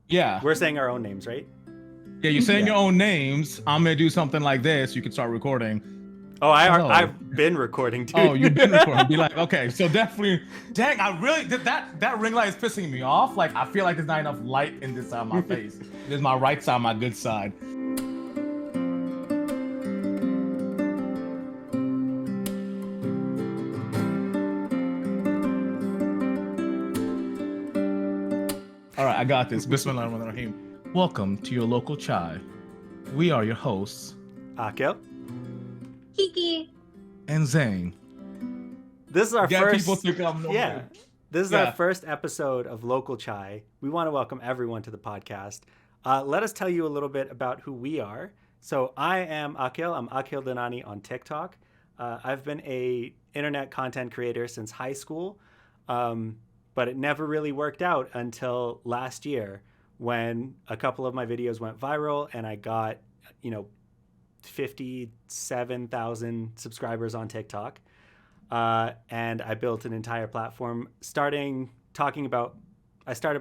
Yeah. We're saying our own names, right? Yeah, you're saying Yeah. your own names. I'm gonna do something like this. You can start recording. Oh, Hello. I've been recording, dude. Oh, you've been recording. Be like, okay, so definitely. Dang, I really that ring light is pissing me off. Like, I feel like there's not enough light in this side of my face. There's my right side, my good side. All right, I got this. Bismillahirrahmanirrahim. Welcome to your local chai. We are your hosts, Akil. Kiki. and Zane. This is our Get first. people think I'm no Yeah. way. This is Yeah. our first episode of Local Chai. We want to welcome everyone to the podcast. Let us tell you a little bit about who we are. So I am Akil. I'm Akil Danani on TikTok. I've been a internet content creator since high school, but it never really worked out until last year when a couple of my videos went viral and I got, 57,000 subscribers on TikTok. And I built an entire platform I started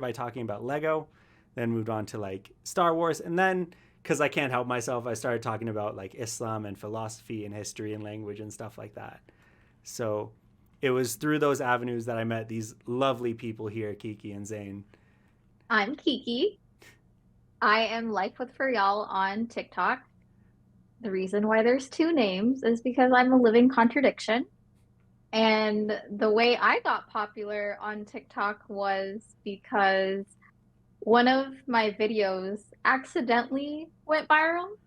by talking about Lego, then moved on to like Star Wars. And then, because I can't help myself, I started talking about like Islam and philosophy and history and language and stuff like that. So it was through those avenues that I met these lovely people here, Kiki and Zane. I'm Kiki. I am Life with For Y'all on TikTok. The reason why there's two names is because I'm a living contradiction. And the way I got popular on TikTok was because one of my videos accidentally went viral,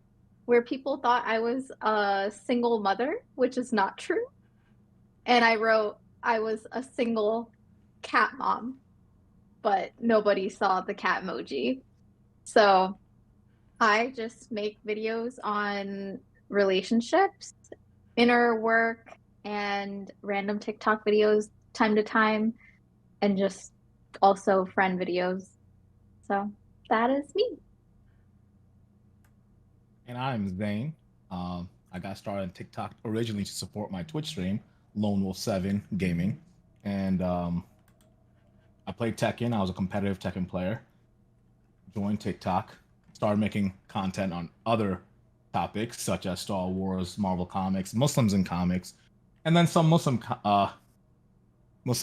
where people thought I was a single mother, which is not true. And I wrote I was a single cat mom, but nobody saw the cat emoji. So I just make videos on relationships, inner work, and random TikTok videos time to time, and just also friend videos. So that is me. And I'm Zane. I got started on TikTok originally to support my Twitch stream, Lone Wolf 7 Gaming. And I played Tekken. I was a competitive Tekken player. Joined TikTok. Started making content on other topics such as Star Wars, Marvel Comics, Muslims in comics, and then some Muslim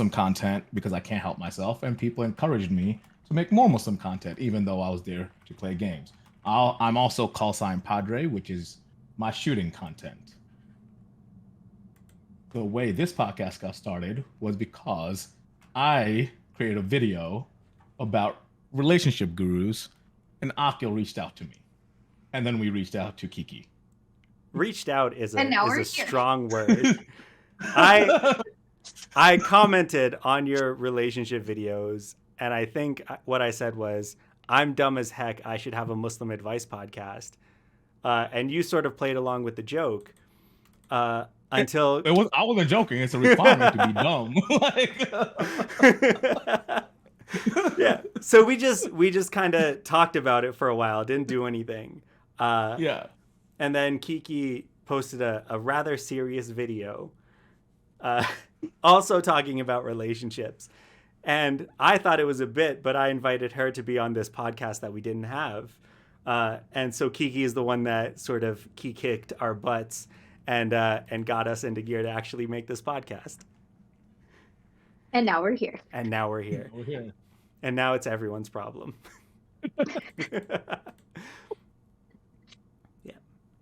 content because I can't help myself. And people encouraged me to make more Muslim content, even though I was there to play games. I'm also call sign Padre, which is my shooting content. The way this podcast got started was because I created a video about relationship gurus, and Akil reached out to me. And then we reached out to Kiki. Reached out is And now we're a here. strong word. I commented on your relationship videos, and I think what I said was, I'm dumb as heck. I should have a Muslim advice podcast. And you sort of played along with the joke until I wasn't joking. It's a requirement to be dumb. Yeah. So we just kind of talked about it for a while. Didn't do anything. Yeah. And then Kiki posted a rather serious video, also talking about relationships. And I thought it was a bit, but I invited her to be on this podcast that we didn't have. And so Kiki is the one that sort of key kicked our butts and got us into gear to actually make this podcast. And now we're here. And now we're here. We're here. And now it's everyone's problem. Yeah.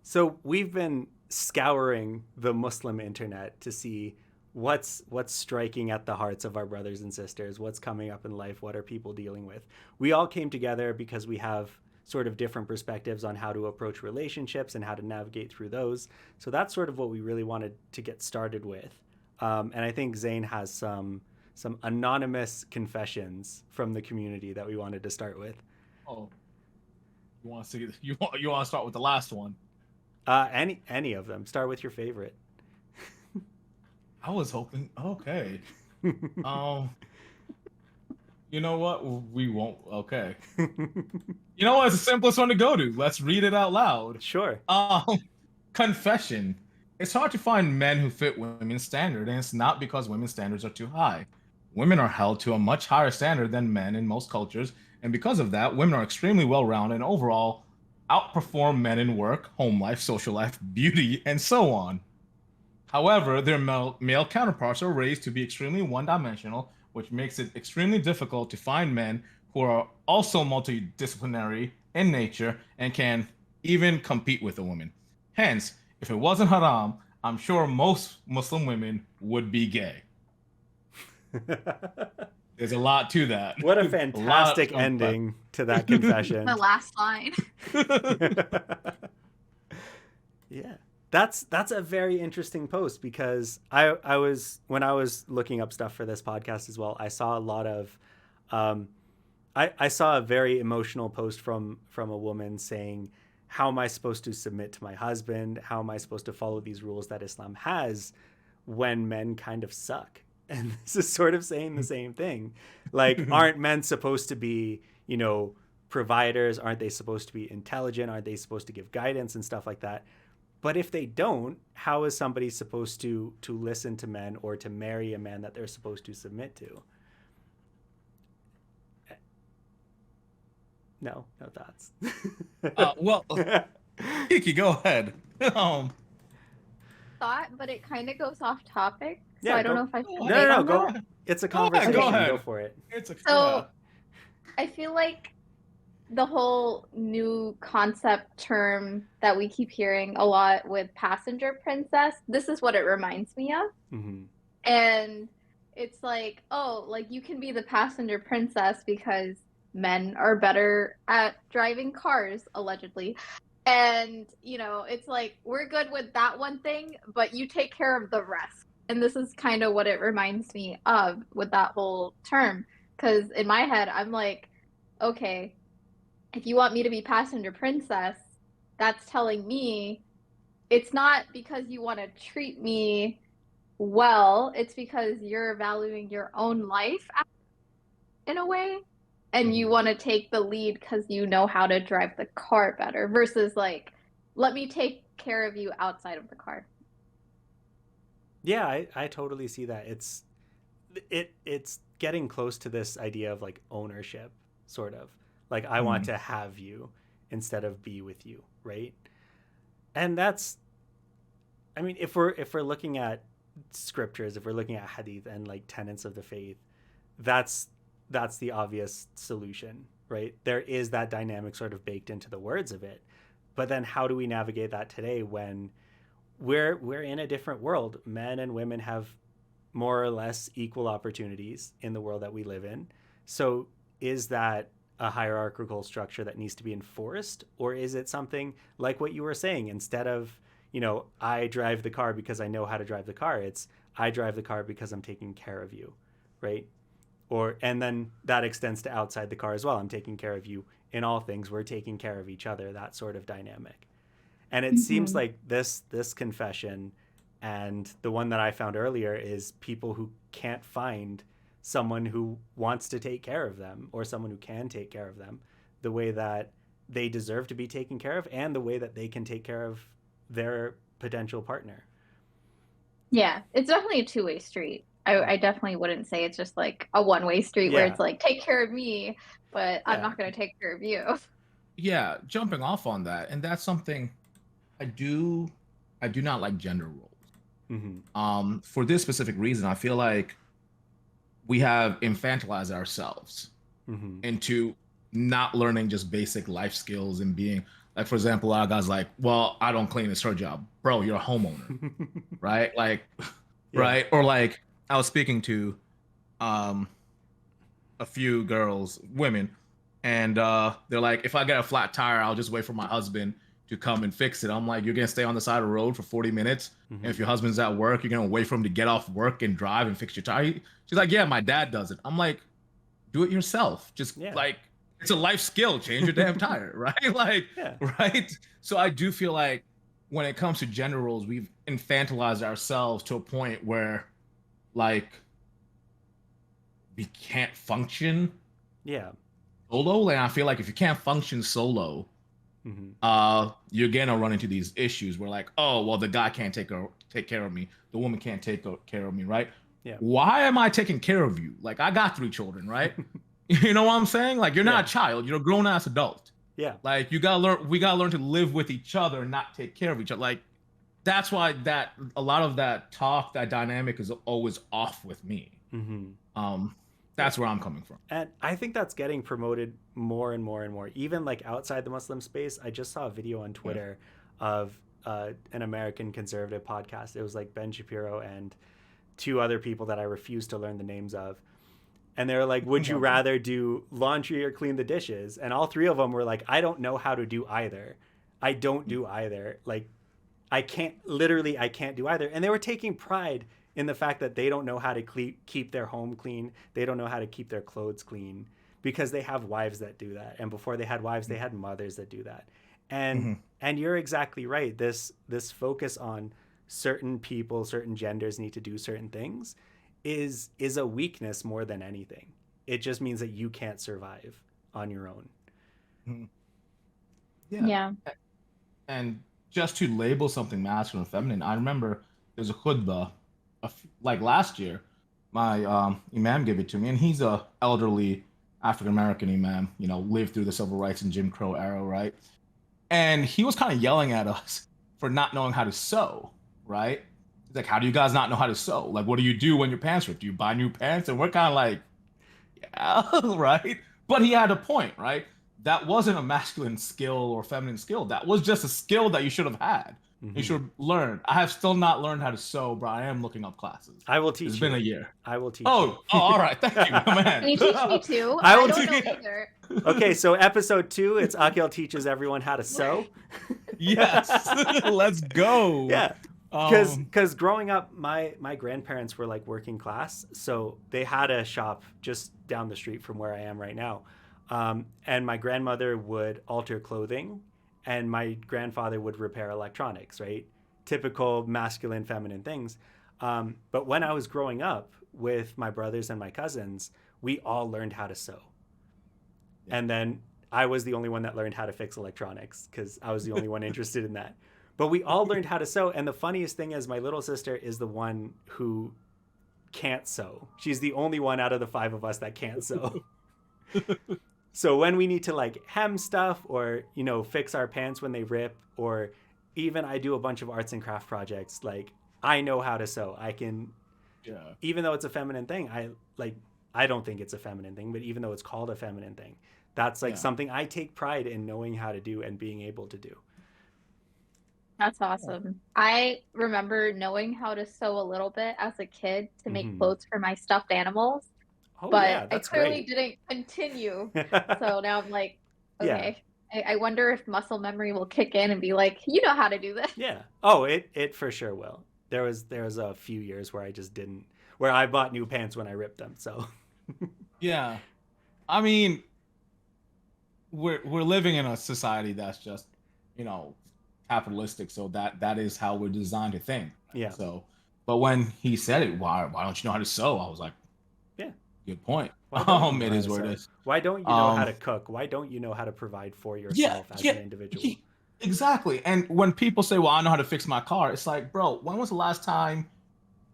So we've been scouring the Muslim internet to see what's striking at the hearts of our brothers and sisters, what's coming up in life, what are people dealing with. We all came together because we have sort of different perspectives on how to approach relationships and how to navigate through those. So that's sort of what we really wanted to get started with. And I think Zane has some anonymous confessions from the community that we wanted to start with. Oh, you want to see? You want to start with the last one? Any of them. Start with your favorite. I was hoping. Okay. You know what? We won't. Okay. You know what? It's the simplest one to go to. Let's read it out loud. Sure. Confession. It's hard to find men who fit women's standard, and it's not because women's standards are too high. Women are held to a much higher standard than men in most cultures, And because of that, women are extremely well-rounded and overall outperform men in work, home life, social life, beauty, and so on. However, their male counterparts are raised to be extremely one-dimensional, which makes it extremely difficult to find men who are also multidisciplinary in nature and can even compete with a woman. Hence, if it wasn't haram, I'm sure most Muslim women would be gay. There's a lot to that. What a lot fantastic to ending to that confession. The last line. Yeah. That's a very interesting post because I was when I was looking up stuff for this podcast as well, I saw a lot of I saw a very emotional post from a woman saying, how am I supposed to submit to my husband? How am I supposed to follow these rules that Islam has when men kind of suck? And this is sort of saying the same thing. Like, aren't men supposed to be, you know, providers? Aren't they supposed to be intelligent? Aren't they supposed to give guidance and stuff like that? But if they don't, how is somebody supposed to listen to men or to marry a man that they're supposed to submit to? No thoughts. Well, Kiki, go ahead. Thought, but it kind of goes off topic. So Yeah, I don't go- know if I should No, say go. that. It's a Go ahead, conversation. go ahead. Go for it. It's a So I feel like the whole new concept term that we keep hearing a lot with passenger princess, this is what it reminds me of. Mm-hmm. And it's like, oh, like you can be the passenger princess because men are better at driving cars, allegedly. And, you know, it's like, we're good with that one thing, but you take care of the rest. And this is kind of what it reminds me of with that whole term. Because in my head, I'm like, okay, if you want me to be passenger princess, that's telling me it's not because you want to treat me well, it's because you're valuing your own life in a way, and you want to take the lead because you know how to drive the car better versus like, let me take care of you outside of the car. Yeah, I totally see that. It's getting close to this idea of like ownership, sort of. Like, I want to have you instead of be with you, right? And that's, I mean, if we're looking at scriptures, if we're looking at hadith and like tenets of the faith, that's the obvious solution, right? There is that dynamic sort of baked into the words of it. But then how do we navigate that today when we're in a different world? Men and women have more or less equal opportunities in the world that we live in. So is that a hierarchical structure that needs to be enforced? Or is it something like what you were saying? Instead of, you know, I drive the car because I know how to drive the car, it's I drive the car because I'm taking care of you, right? And then that extends to outside the car as well. I'm taking care of you in all things. We're taking care of each other, that sort of dynamic. And it seems like this confession and the one that I found earlier is people who can't find someone who wants to take care of them or someone who can take care of them the way that they deserve to be taken care of and the way that they can take care of their potential partner. Yeah, it's definitely a two-way street. I definitely wouldn't say it's just like a one-way street where it's like, take care of me, but I'm not going to take care of you. Yeah, jumping off on that, and that's something I do not like gender roles. For this specific reason, I feel like we have infantilized ourselves into not learning just basic life skills and being like, for example, a lot of guys like, well, I don't clean, it's her job. Bro, you're a homeowner, right? Like, right? Or like, I was speaking to a few women, and they're like, if I get a flat tire, I'll just wait for my husband to come and fix it. I'm like, you're gonna stay on the side of the road for 40 minutes, and if your husband's at work, you're gonna wait for him to get off work and drive and fix your tire. She's like, yeah, my dad does it. I'm like, do it yourself. Just like, it's a life skill. Change your damn tire, right? Like, right? So I do feel like when it comes to gender roles, we've infantilized ourselves to a point where, like, we can't function solo. And I feel like if you can't function solo, you're gonna run into these issues where, like, oh, well, the guy can't take care of me, the woman can't take care of me, right? Why am I taking care of you? Like, I got 3 children, right? You know what I'm saying? Like you're Yeah. not a child, you're a grown ass adult. Yeah. Like you gotta learn. We gotta learn to live with each other and not take care of each other. Like that's why that a lot of that talk, that dynamic is always off with me. That's where I'm coming from. And I think that's getting promoted more and more and more. Even like outside the Muslim space, I just saw a video on Twitter of an American conservative podcast. It was like Ben Shapiro and two other people that I refuse to learn the names of. And they were like, would you rather do laundry or clean the dishes? And all three of them were like, I don't know how to do either. I don't do either. Like, I can't do either. And they were taking pride in the fact that they don't know how to keep their home clean. They don't know how to keep their clothes clean because they have wives that do that. And before they had wives, they had mothers that do that. And and you're exactly right. This focus on certain people, certain genders need to do certain things is a weakness more than anything. It just means that you can't survive on your own. Yeah. And just to label something masculine or feminine, I remember there's a khutbah, like last year, my imam gave it to me, and he's a elderly African American imam, you know, lived through the civil rights and Jim Crow era, right? And he was kind of yelling at us for not knowing how to sew, right? He's like, how do you guys not know how to sew? Like, what do you do when your pants rip? Do you buy new pants? And we're kind of like, yeah, right? But he had a point, right? That wasn't a masculine skill or feminine skill. That was just a skill that you should have had. You should learn. I have still not learned how to sew, but I am looking up classes. I will teach you. It's been a year. I will teach you. Oh, all right. Thank you, my man. Can you teach me too? I will don't teach know either. Okay, so episode 2, it's Akil teaches everyone how to sew. Yes. Let's go. Yeah. Because growing up, my grandparents were like working class, so they had a shop just down the street from where I am right now. And my grandmother would alter clothing, and my grandfather would repair electronics, right? Typical masculine, feminine things. But when I was growing up with my brothers and my cousins, we all learned how to sew. Yeah. And then I was the only one that learned how to fix electronics because I was the only one interested in that. But we all learned how to sew. And the funniest thing is my little sister is the one who can't sew. She's the only one out of the 5 of us that can't sew. So when we need to like hem stuff or, you know, fix our pants when they rip, or even I do a bunch of arts and craft projects, like I know how to sew. I can, even though it's a feminine thing, I don't think it's a feminine thing, but even though it's called a feminine thing, that's like something I take pride in knowing how to do and being able to do. That's awesome. I remember knowing how to sew a little bit as a kid to make clothes for my stuffed animals. Oh, but yeah, I clearly didn't continue. So now I'm like, okay, I wonder if muscle memory will kick in and be like, you know how to do this. Yeah. Oh, it for sure will. There was a few years where I just didn't, where I bought new pants when I ripped them. So yeah, I mean, we're living in a society that's just, you know, capitalistic. So that is how we're designed to think. Yeah. So, but when he said it, why don't you know how to sew? I was like, good point. It is what it is. Why don't you know how to cook? Why don't you know how to provide for yourself as an individual? Exactly. And when people say, well, I know how to fix my car, it's like, bro, when was the last time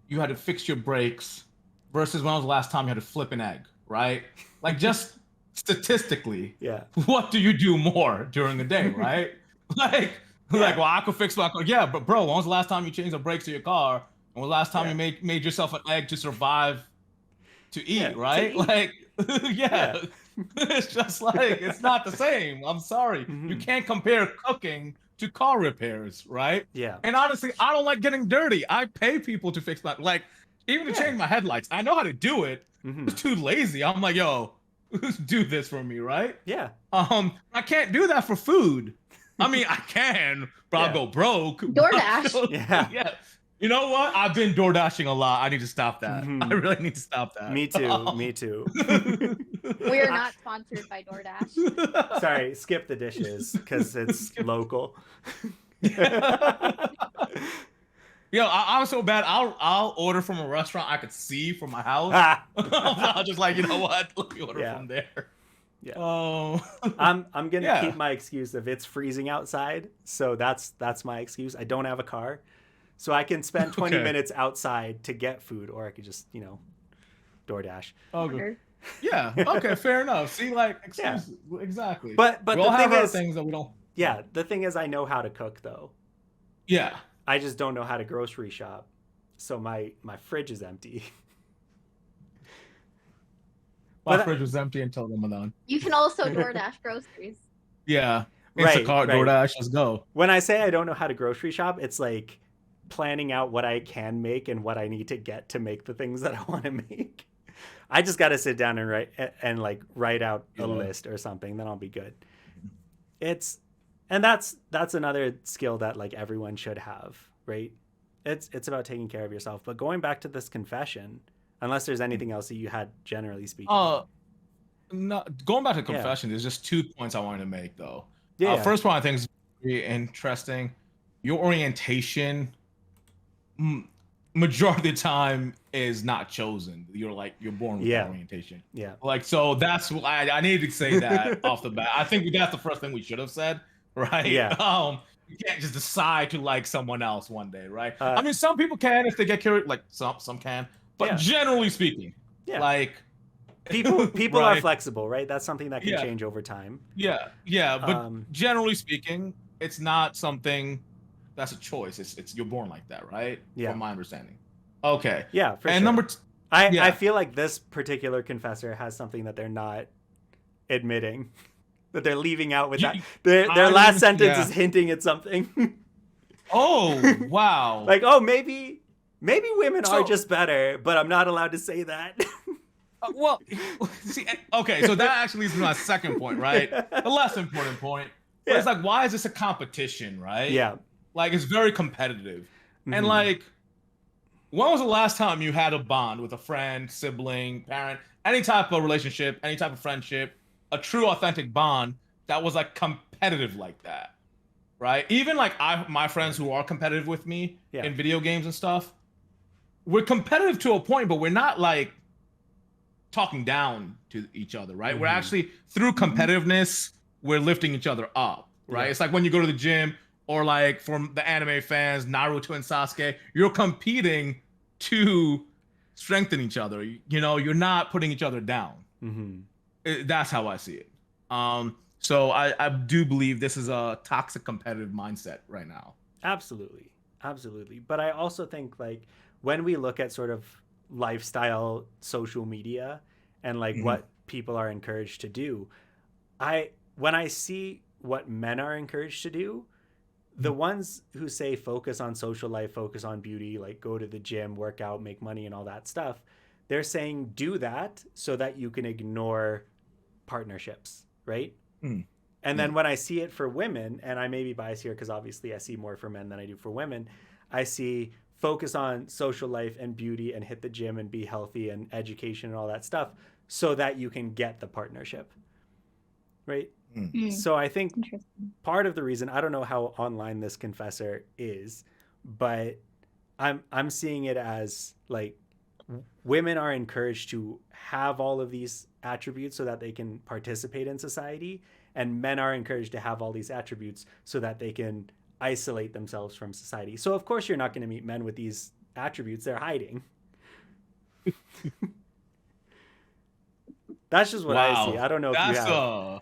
you had to fix your brakes versus when was the last time you had to flip an egg, right? Like just statistically, what do you do more during the day, right? Like, well, I could fix my car. Yeah, but bro, when was the last time you changed the brakes to your car? When was the last time you made yourself an egg to survive? To eat, right? To eat. Like, it's just like, it's not the same. I'm sorry. You can't compare cooking to car repairs, right? Yeah. And honestly, I don't like getting dirty. I pay people to fix my, like, even to change my headlights. I know how to do it. I'm too lazy. I'm like, yo, do this for me, right? Yeah. I can't do that for food. I mean, I can, but I'll go broke. DoorDash. Yeah. You know what? I've been door dashing a lot. I need to stop that. I really need to stop that. Me too. Me too. We are not sponsored by DoorDash. Sorry, skip the dishes because it's local. Yo, I'm so bad. I'll order from a restaurant I could see from my house. I'll just like, you know what? Let me order from there. Yeah. Oh. I'm gonna keep my excuse if it's freezing outside. So that's my excuse. I don't have a car. So I can spend 20 minutes outside to get food, or I could just, you know, DoorDash. Okay. Yeah. Okay. Fair enough. See, like, Yeah. excuse exactly. But We the all have thing our is, things that we don't. yeah, the thing is, I know how to cook though. Yeah. I just don't know how to grocery shop. So my fridge is empty. My But fridge was empty until Ramadan. You can also DoorDash groceries. Yeah. right, Instacart, right. DoorDash, let's go. When I say I don't know how to grocery shop, it's like planning out what I can make and what I need to get to make the things that I want to make. I just got to sit down and write out a Yeah. list or something, then I'll be good. And that's another skill that like everyone should have, right? It's about taking care of yourself. But going back to this confession, unless there's anything else that you had generally speaking. No, going back to Yeah. confession, there's just 2 points I wanted to make though. Yeah. First one I think is very interesting. Your orientation, majority of the time, is not chosen. You're born with Yeah. that orientation. Yeah. Like, so that's why I needed to say that off the bat. I think that's the first thing we should have said, right? Yeah. You can't just decide to like someone else one day, right? Uh, I mean, some people can if they get curious, like some can, but Yeah. generally speaking, Yeah. like people right? are flexible, right? That's something that can Yeah. change over time. Yeah, but Um, generally speaking, it's not something that's a choice. It's you're born like that, right? Yeah. From my understanding. Okay. Yeah, for And sure. number yeah. I feel like this particular confessor has something that they're not admitting, that they're leaving out with You- that. Their I- last sentence yeah. is hinting at something. Oh, wow. Like, oh, maybe women are So- just better, but I'm not allowed to say that. Well, see, okay, so that actually leads to my second point, right? The less important point. But it's like, why is this a competition, right? Yeah. Like, it's very competitive. And Mhm. like, when was the last time you had a bond with a friend, sibling, parent, any type of relationship, any type of friendship, a true authentic bond that was like competitive like that? Right? Even like my friends who are competitive with me Yeah. in video games and stuff, we're competitive to a point, but we're not like talking down to each other, right? We're Mhm. actually through competitiveness, we're lifting each other up, right? Yeah. It's like when you go to the gym, or like from the anime fans, Naruto and Sasuke, you're competing to strengthen each other. You know, you're not putting each other down. Mhm. That's how I see it. So I do believe this is a toxic competitive mindset right now. Absolutely. Absolutely. But I also think like when we look at sort of lifestyle social media and like Mhm. what people are encouraged to do, when I see what men are encouraged to do, the ones who say focus on social life, focus on beauty, like go to the gym, work out, make money and all that stuff, they're saying do that so that you can ignore partnerships, right? Mm. And then when I see it for women, and I may be biased here because obviously I see more for men than I do for women, I see focus on social life and beauty and hit the gym and be healthy and education and all that stuff so that you can get the partnership, right? Mm, So I think interesting. part of the reason, I don't know how online this confessor is, but I'm seeing it as like women are encouraged to have all of these attributes so that they can participate in society, and men are encouraged to have all these attributes so that they can isolate themselves from society. So of course you're not going to meet men with these attributes, they're hiding. That's just what I see. I don't know if you have.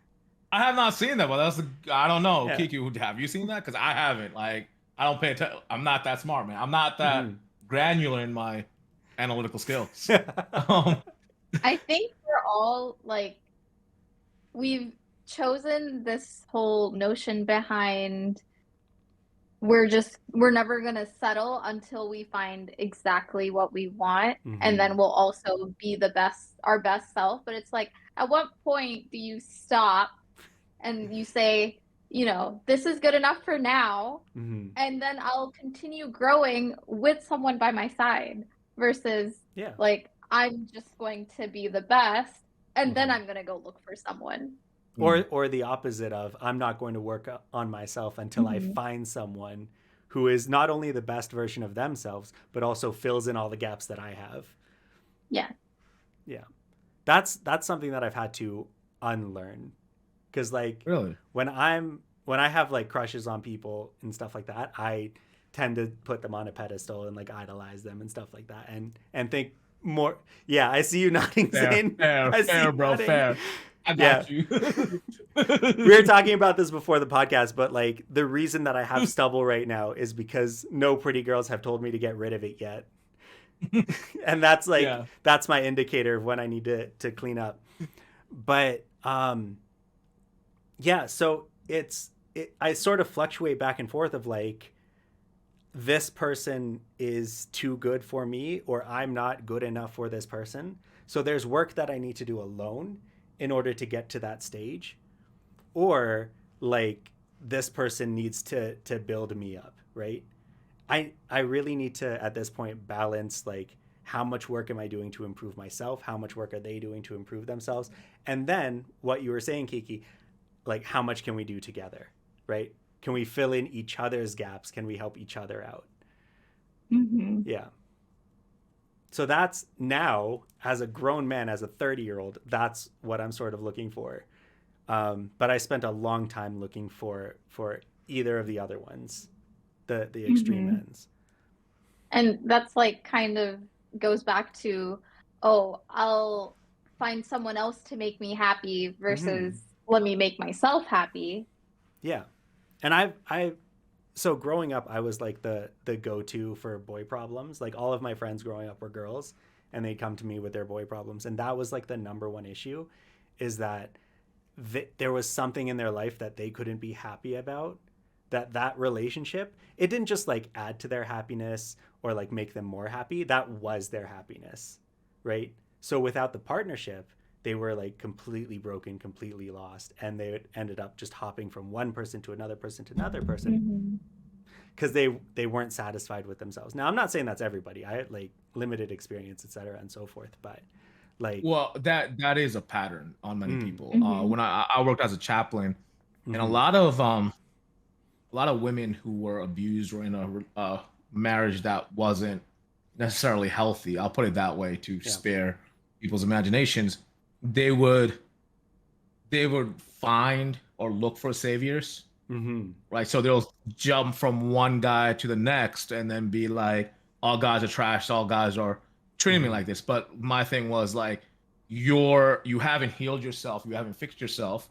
I have not seen that, but I don't know. Yeah. Kiki, have you seen that? Because I haven't. Like, I don't pay attention. I'm not that smart, man. I'm not that granular in my analytical skills. I think we're all like, we've chosen this whole notion behind we're never going to settle until we find exactly what we want. And then we'll also be our best self. But it's like, at what point do you stop and you say, you know, this is good enough for now, and then I'll continue growing with someone by my side versus like, I'm just going to be the best and then I'm going to go look for someone. Or the opposite of, I'm not going to work on myself until I find someone who is not only the best version of themselves, but also fills in all the gaps that I have. Yeah. Yeah. That's something that I've had to unlearn. Because like Really? when I have like crushes on people and stuff like that, I tend to put them on a pedestal and like idolize them and stuff like that, and think more. Yeah, I see you nodding, Zane. I see Fair, you bro, nodding. fair. I got you. We were talking about this before the podcast, but like the reason that I have stubble right now is because no pretty girls have told me to get rid of it yet. And that's like Yeah. that's my indicator of when I need to clean up. But yeah, so I sort of fluctuate back and forth of like this person is too good for me or I'm not good enough for this person. So there's work that I need to do alone in order to get to that stage, or like this person needs to build me up, right? I really need to at this point balance like how much work am I doing to improve myself, how much work are they doing to improve themselves, and then what you were saying, Kiki, like how much can we do together, right? Can we fill in each other's gaps? Can we help each other out? Mm-hmm. Yeah. So that's now, as a grown man, as a 30-year-old, that's what I'm sort of looking for. But I spent a long time looking for either of the other ones, the extreme ends. And that's like kind of goes back to, oh, I'll find someone else to make me happy versus let me make myself happy. Yeah. And I so growing up, I was like the go-to for boy problems. Like all of my friends growing up were girls and they'd come to me with their boy problems. And that was like the number one issue, is that there was something in their life that they couldn't be happy about, that relationship, it didn't just like add to their happiness or like make them more happy. That was their happiness, right? So without the partnership, they were like completely broken, completely lost, and they ended up just hopping from one person to another person to another person because they weren't satisfied with themselves. Now, I'm not saying that's everybody. I had like limited experience, et cetera, and so forth, but like, Well, that is a pattern on many people. Mm-hmm. When I worked as a chaplain, and a lot of women who were abused or in a marriage that wasn't necessarily healthy, I'll put it that way to spare people's imaginations, they would find or look for saviors, right? So they'll jump from one guy to the next and then be like, all guys are trash, all guys are treating me like this. But my thing was like, you haven't healed yourself, you haven't fixed yourself,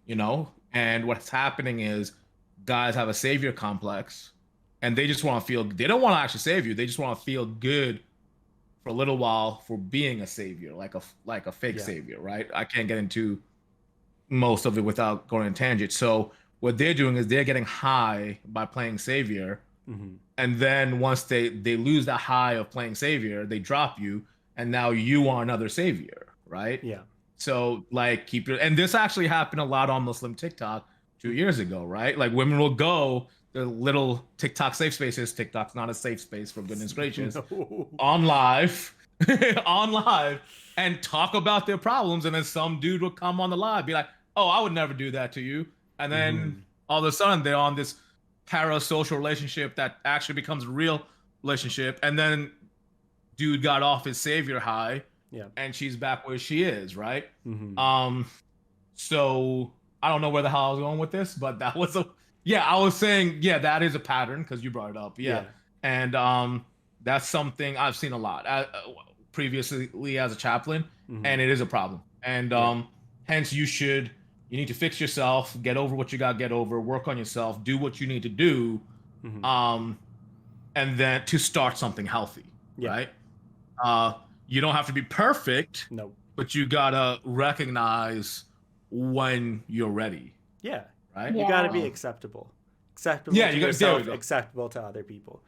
you know. And what's happening is guys have a savior complex, and they just want to feel, they don't want to actually save you, they just want to feel good for a little while for being a savior, like a fake savior, right? I can't get into most of it without going on a tangent. So what they're doing is they're getting high by playing savior, and then once they lose that high of playing savior, they drop you, and now you are another savior, right? Yeah. So like keep your, and this actually happened a lot on Muslim TikTok 2 years ago, right? Like women will go the little TikTok safe spaces. TikTok's not a safe space, for goodness gracious. No. On live, on live, and talk about their problems, and then some dude will come on the live, be like, "Oh, I would never do that to you," and then all of a sudden they're on this parasocial relationship that actually becomes a real relationship, and then dude got off his savior high, and she's back where she is, right? So I don't know where the hell I was going with this, but that was I was saying, that is a pattern because you brought it up. And that's something I've seen a lot previously as a chaplain, and it is a problem. And hence you need to fix yourself, get over what you got to get over, work on yourself, do what you need to do, and then to start something healthy, right? You don't have to be perfect, but you gotta recognize when you're ready. Right? You gotta be acceptable to yourself, acceptable to other people.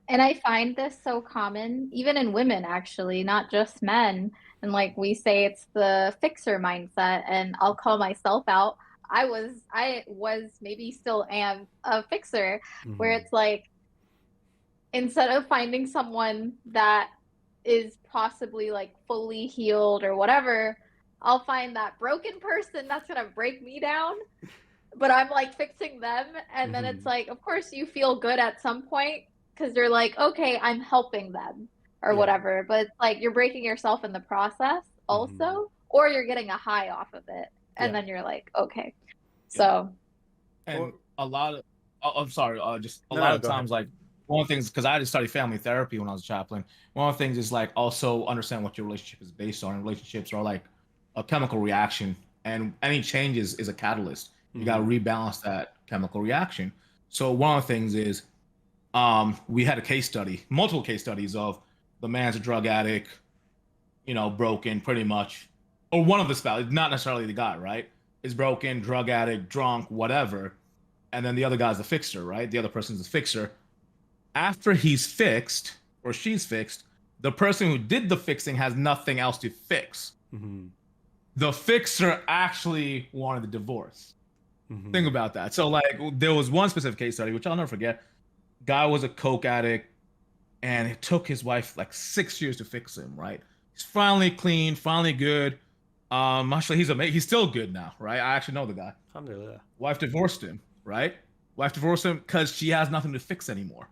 And I find this so common, even in women, actually, not just men. And like we say, it's the fixer mindset, and I'll call myself out. I was maybe still am a fixer, where it's like, instead of finding someone that is possibly like fully healed or whatever, I'll find that broken person that's gonna break me down, but I'm like fixing them. And then it's like, of course you feel good at some point because you're like, okay, I'm helping them or whatever, but it's like you're breaking yourself in the process also, or you're getting a high off of it, and then you're like, okay. So and a lot of I'm sorry, just a lot of times, like one of the things, because I had to study family therapy when I was a chaplain, one of the things is like also understand what your relationship is based on. Relationships are like a chemical reaction, and any changes is a catalyst. You got to rebalance that chemical reaction. So one of the things is we had a case study, multiple case studies of the man's a drug addict, broken pretty much, or one of the spouses, not necessarily the guy, right? Is broken, drug addict, drunk, whatever. And then the other guy's the fixer, right? The other person's the fixer. After he's fixed or she's fixed, the person who did the fixing has nothing else to fix. Mm-hmm. The fixer actually wanted the divorce. Think about that. So like there was one specific case study, which I'll never forget. Guy was a coke addict, and it took his wife like 6 years to fix him, right? He's finally clean, finally good. Actually, he's amazing. He's still good now, right? I actually know the guy. Alhamdulillah. Wife divorced him, right? Wife divorced him because she has nothing to fix anymore,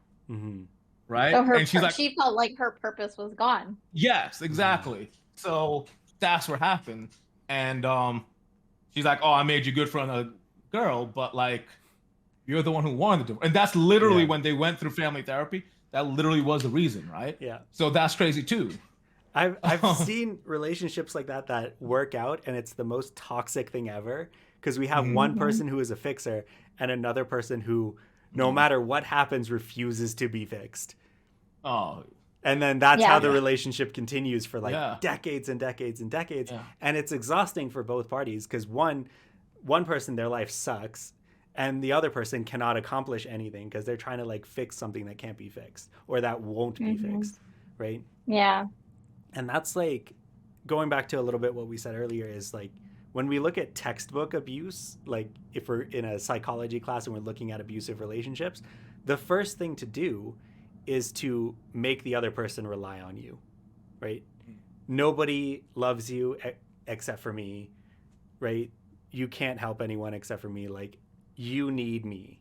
right? So and she's like, she felt like her purpose was gone. yes, exactly. So that's what happened, and she's like, oh, I made you good for another girl, but like, you're the one who wanted to do it. And that's literally when they went through family therapy. That literally was the reason, right? Yeah. So that's crazy too. I've seen relationships like that work out, and it's the most toxic thing ever, because we have one person who is a fixer and another person who, no matter what happens, refuses to be fixed. Oh. And then that's how the relationship continues for like decades and decades and decades. Yeah. And it's exhausting for both parties, because one person, their life sucks, and the other person cannot accomplish anything because they're trying to like fix something that can't be fixed or that won't be fixed, right? Yeah. And that's like going back to a little bit what we said earlier, is like when we look at textbook abuse, like if we're in a psychology class and we're looking at abusive relationships, the first thing to do is to make the other person rely on you, right? Nobody loves you except for me, right? You can't help anyone except for me. Like, you need me.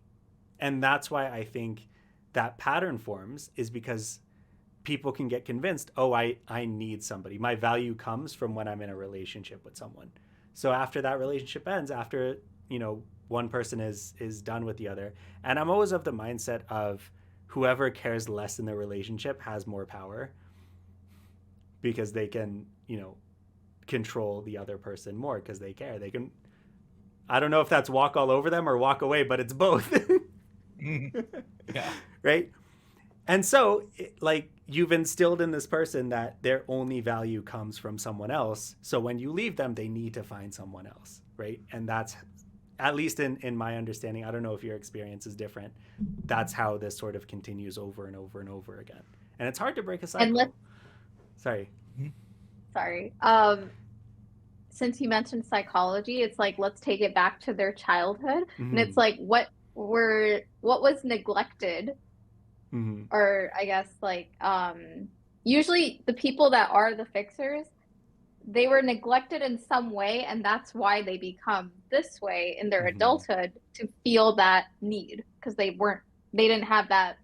And that's why I think that pattern forms, is because people can get convinced, oh, I need somebody. My value comes from when I'm in a relationship with someone. So after that relationship ends, after, one person is done with the other, and I'm always of the mindset of whoever cares less in the relationship has more power, because they can, control the other person more because they care. They can, I don't know if that's walk all over them or walk away, but it's both. Yeah. Right? And so, like, you've instilled in this person that their only value comes from someone else. So when you leave them, they need to find someone else, right? And that's, at least in my understanding, I don't know if your experience is different, that's how this sort of continues over and over and over again. And it's hard to break a cycle. Sorry. Since you mentioned psychology, it's like, let's take it back to their childhood. And it's like, what was neglected? Or I guess like usually the people that are the fixers, they were neglected in some way, and that's why they become this way in their adulthood, to feel that need, because they didn't have that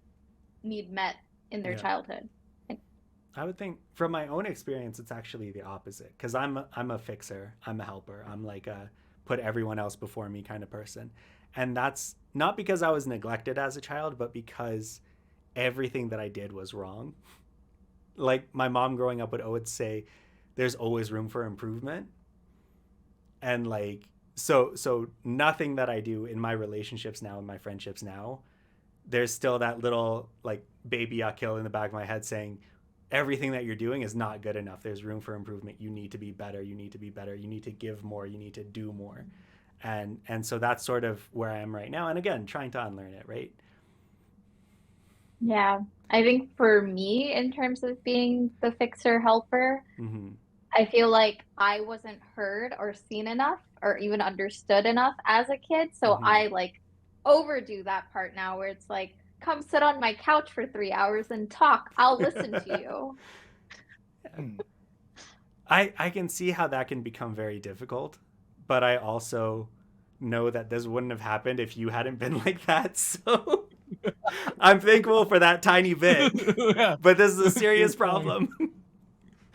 need met in their childhood. I would think from my own experience, it's actually the opposite, because I'm a fixer, I'm a helper, I'm like a put everyone else before me kind of person. And that's not because I was neglected as a child, but because everything that I did was wrong. Like, my mom growing up would always say, there's always room for improvement. And like, so nothing that I do in my relationships now, in my friendships now, there's still that little like baby Akil in the back of my head saying, everything that you're doing is not good enough. There's room for improvement. You need to be better. You need to be better. You need to give more. You need to do more. And so that's sort of where I am right now. And again, trying to unlearn it, right? Yeah. I think for me, in terms of being the fixer helper, I feel like I wasn't heard or seen enough or even understood enough as a kid. So I like overdo that part now, where it's like, come sit on my couch for 3 hours and talk. I'll listen to you. I can see how that can become very difficult, but I also know that this wouldn't have happened if you hadn't been like that. So I'm thankful for that tiny bit, but this is a serious problem.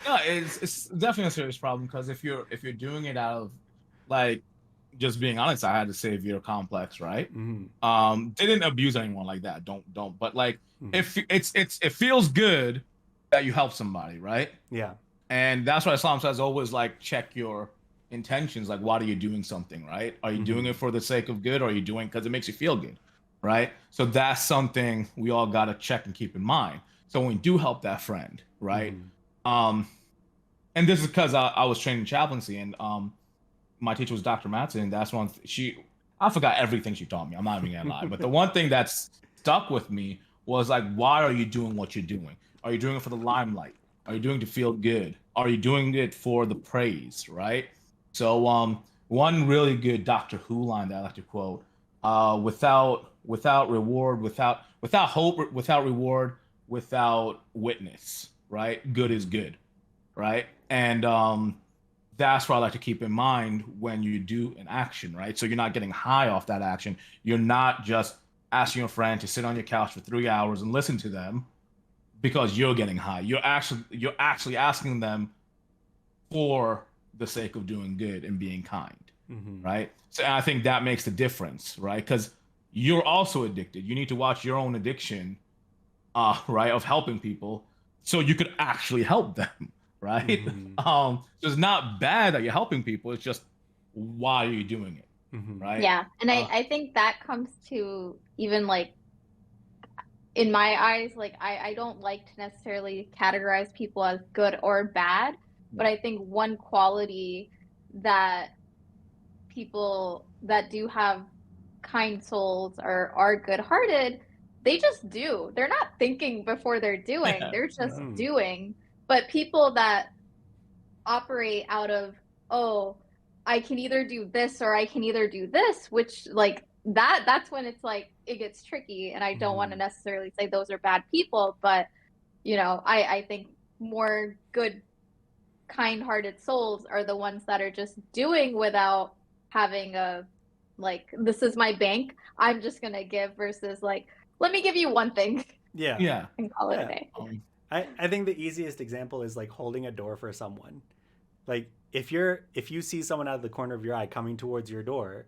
No, it's definitely a serious problem, because if you're doing it out of like just being honest, I had a savior complex, right? Mm-hmm. Didn't abuse anyone like that. Don't. But like, Mm-hmm. if it feels good that you help somebody, right? Yeah. And that's why Islam says always like check your intentions. Like, why are you doing something, right? Are you doing Mm-hmm. it for the sake of good, or are you doing because it makes you feel good, right? So that's something we all gotta check and keep in mind. So when we do help that friend, right? Mm-hmm. And this is because I was trained in chaplaincy, and my teacher was Dr. Matson. And that's one I forgot everything she taught me. I'm not even gonna lie, but the one thing that's stuck with me was like, why are you doing what you're doing? Are you doing it for the limelight? Are you doing it to feel good? Are you doing it for the praise, right? So one really good Doctor Who line that I like to quote: without reward, without hope, without reward, without witness, right? Good is good, right? And that's what I like to keep in mind when you do an action, right? So you're not getting high off that action. You're not just asking your friend to sit on your couch for 3 hours and listen to them because you're getting high. You're actually asking them for the sake of doing good and being kind, Mm-hmm. right? So I think that makes the difference, right? Because you're also addicted. You need to watch your own addiction, right, of helping people, so you could actually help them, right? Mm-hmm. So it's not bad that you're helping people. It's just why are you doing it, Mm-hmm. right? Yeah, and I think that comes to even like in my eyes, like I don't like to necessarily categorize people as good or bad, but I think one quality that people that do have kind souls or are good-hearted, they just do. They're not thinking before they're doing. Yeah, They're just Mm-hmm. doing. But people that operate out of, oh, I can either do this or I can either do this, which like that's when it's like it gets tricky. And I don't want to Mm-hmm. necessarily say those are bad people, but I think more good, kind-hearted souls are the ones that are just doing without having a like this is my bank. I'm just gonna give versus like let me give you one thing Yeah. yeah. and call it a Yeah. day. I think the easiest example is like holding a door for someone. Like if you see someone out of the corner of your eye coming towards your door,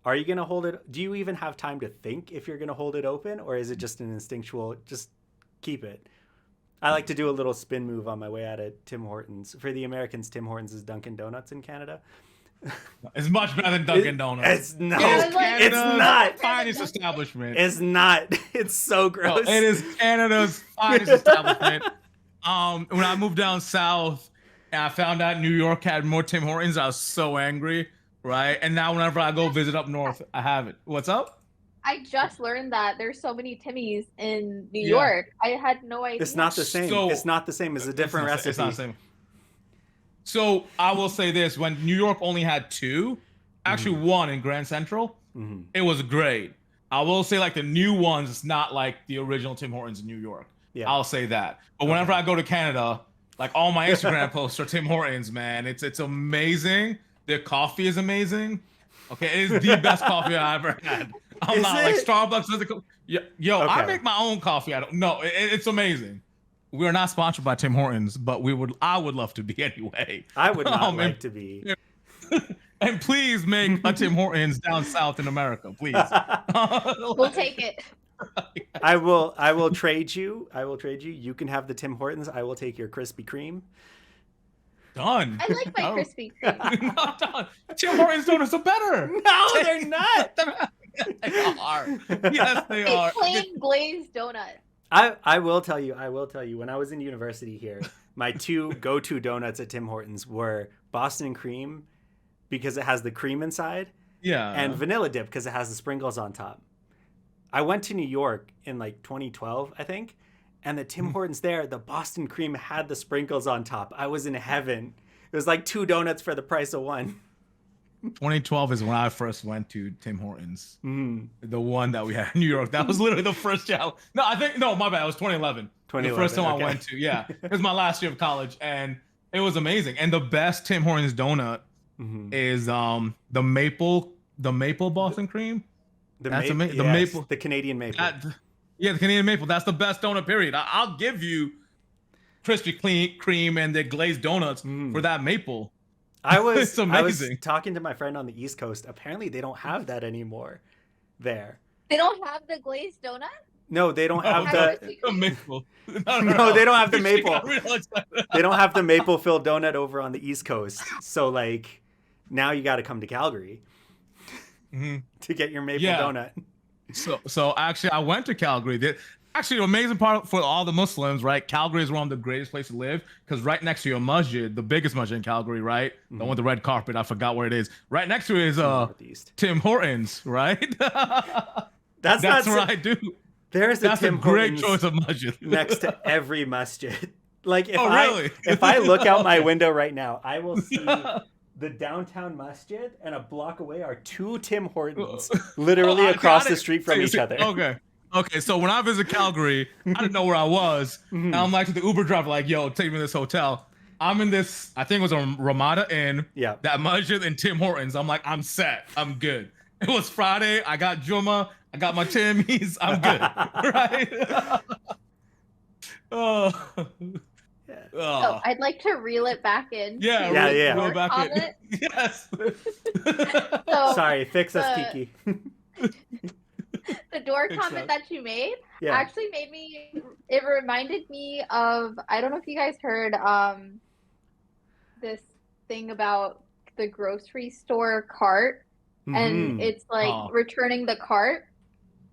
are you gonna hold it? Do you even have time to think if you're gonna hold it open, or is it just an instinctual? Just keep it. I like to do a little spin move on my way out of Tim Hortons. For the Americans, Tim Hortons is Dunkin' Donuts in Canada. It's much better than Dunkin' Donuts. It's not. I was like, It's not. Finest establishment. It's not. It's so No, gross. it is Canada's finest establishment. When I moved down south and I found out New York had more Tim Hortons, I was so angry, right? And now whenever I go visit up north, I have it. What's up? I just learned that there's so many Timmys in New Yeah. York. I had no idea. It's not the same. So- It's not the same. It's a different recipe. It's not the same. So I will say this: when New York only had two, actually one in Grand Central, Mhm. it was great. I will say like the new ones, it's not like the original Tim Hortons in New York. Yeah. I'll say that. But whenever I go to Canada, like all my Instagram posts are Tim Hortons, man. It's amazing. Their coffee is amazing. Okay, it is the best coffee I ever had. I'm Is not like it? Starbucks. Yo, I Okay. make my own coffee. It's amazing. We're not sponsored by Tim Hortons, but I would love to be anyway. I would not like and, to be. and please make a Tim Hortons down south in America, please. We'll take it. I will trade you. I will trade you. You can have the Tim Hortons. I will take your Krispy Kreme. Done. I like my Krispy Kreme. Not done. Tim Hortons donuts are better. No, they're not. They are. Yes, they A are. plain glazed donut. I will tell you. When I was in university here, my two go-to donuts at Tim Hortons were Boston cream because it has the cream inside, Yeah. and vanilla dip because it has the sprinkles on top. I went to New York in like 2012, I think, and the Tim Hortons there, the Boston cream had the sprinkles on top. I was in heaven. It was like 2 donuts for the price of 1. 2012 is when I first went to Tim Hortons. Mm. The one that we had in New York. That was literally the first challenge. No, my bad. It was 2011. The first time okay. I went to. Yeah. It was my last year of college, and it was amazing. And the best Tim Hortons donut is the maple Boston cream. The maple. The Canadian maple. Yeah, the Canadian maple. That's the best donut, period. I'll give you Krispy Kreme and the glazed donuts for that maple. It's I was amazing. talking to my friend on the East Coast. Apparently, they don't have that anymore there. They don't have the glazed donut? No, they don't No, have I wish the. we the could. maple. No, no, No, they no. don't have the She got maple. real excited. They don't have the maple filled donut over on the East Coast. So like, now you got to come to Calgary Mhm. to get your maple Yeah. donut. So actually, I went to Calgary. Actually, the amazing part for all the Muslims, right? Calgary is one of the greatest places to live because right next to your masjid, the biggest masjid in Calgary, right? The one with the red carpet, I forgot where it is. Right next to it is Northeast. Tim Hortons, right? That's That's not. what I do. There's a That's a Tim great Hortons choice of masjid. next to every masjid. Like Oh, really? if I look out my Okay. window right now, I will see the downtown masjid, and a block away are two Tim Hortons, literally Oh, I across got the it. street from each other. Okay. Okay, so when I visit Calgary, I didn't know where I was. And I'm like to the Uber driver, like, yo, take me to this hotel. I'm in this, I think it was a Ramada Inn, Yeah. that masjid and Tim Hortons. I'm like, I'm set. I'm good. It was Friday. I got Juma. I got my Timmy's. I'm good. Right? Oh. Yeah. Oh. So I'd like to reel it back in. Yeah, to Yeah, the yeah. Reel door back in. comment. Yes. So Sorry, fix us, the- Kiki. the door Fix comment that. that you made Yeah. actually made me, it reminded me of, I don't know if you guys heard this thing about the grocery store cart, and Mhm. it's like Oh. returning the cart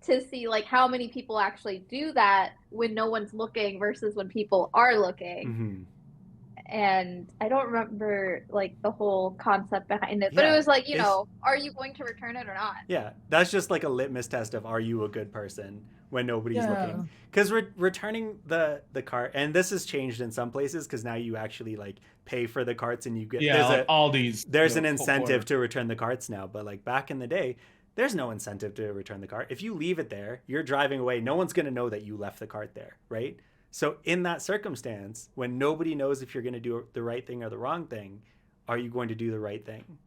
to see like how many people actually do that when no one's looking versus when people are looking. Mhm. And I don't remember like the whole concept behind it, but Yeah, it was like, you it's- know, are you going to return it or not? Yeah, that's just like a litmus test of are you a good person when nobody's Yeah. looking. Because returning the cart, and this has changed in some places because now you actually like pay for the carts and you get Yeah, like there's Aldi's. there's you an know, incentive for- to return the carts now. But like back in the day, there's no incentive to return the cart. If you leave it there, you're driving away. No one's gonna know that you left the cart there, right? So in that circumstance, when nobody knows if you're gonna do the right thing or the wrong thing, are you going to do the right thing?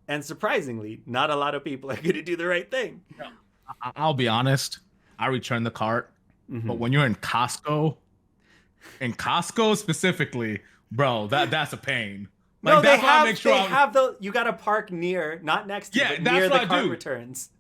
And surprisingly, not a lot of people are going to do the right thing. I'll be honest. I returned the cart, Mhm. but when you're in Costco specifically, bro, that's a pain. Like No, that's why I make sure they have the you got to park near, not next to, Yeah, but that's near what the I cart do. returns.